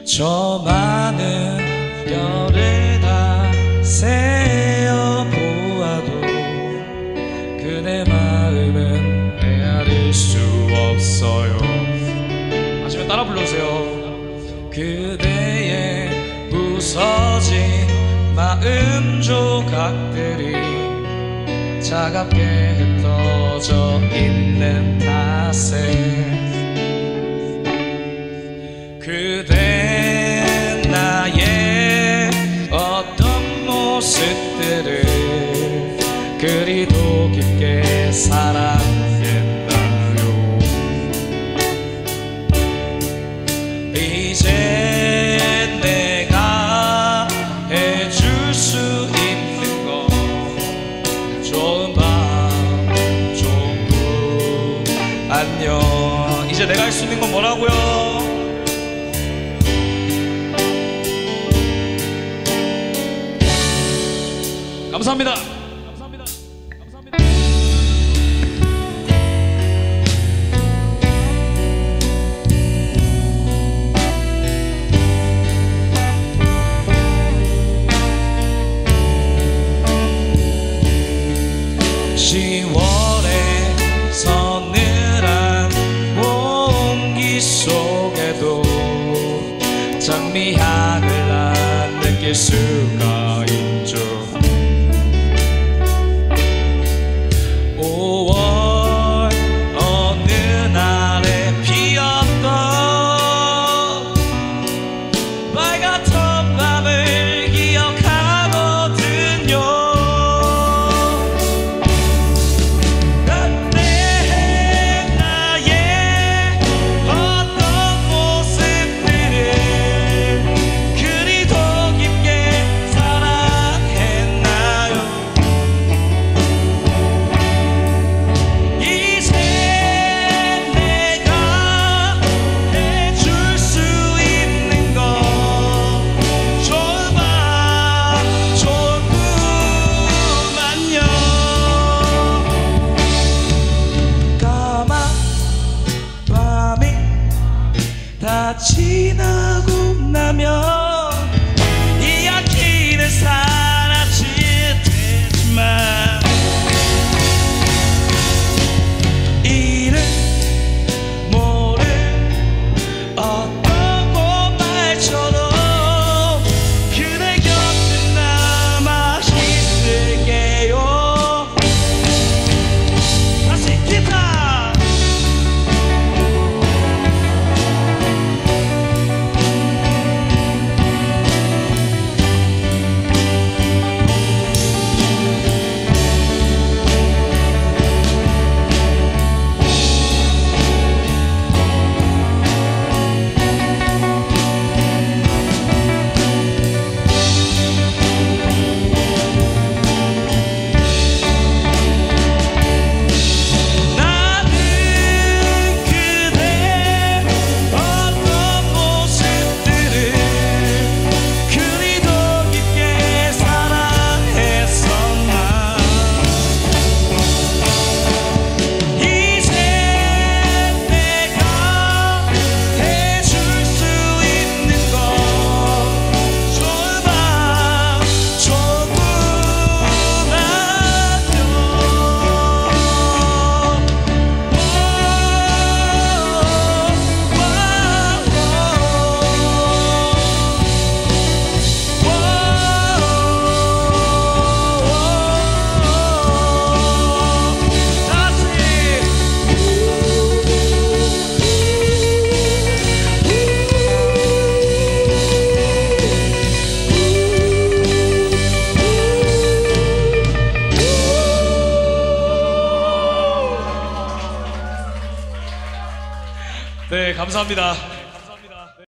저 많은 별을 다 세어 보아도 그대 마음은 헤아릴 수 없어요. 아시면 따라 불러주세요. 그대의 부서진 마음 조각들이 차갑게 흩어져 있는 탓에 그대 나의 어떤 모습들을 그리도 깊게 사랑했나요. 이제 내가 해줄 수 있는 건 좋은 밤 좋은 꿈 안녕. 이제 내가 할 수 있는 건 뭐라고요? 감사합니다. 감사합니다. 감사합니다. 10월의 서늘한 공기 속에도 장미향을 난 느낄 수가 있죠. 5월 어느 날에 피었던 빨갛던 밤을 기억하거든요. 그때 나의 어떤 모습들을 그리도 깊게 사랑했나요. 이제 내가 해줄 수 있는 건 좋은 밤 좋은 꿈 안녕. 까만 밤이 다 지나고 나면 이야기는 사라질 테지만 이름 모를 어떤 꽃말처럼 그대 곁에 남아 있을게요. 다시 기타. 나는 그대 어떤 모습들을 그리도 깊게 사랑했었나. 이제 내가 해줄 수 있는 건 좋은 밤 좋은 꿈 네, 감사합니다.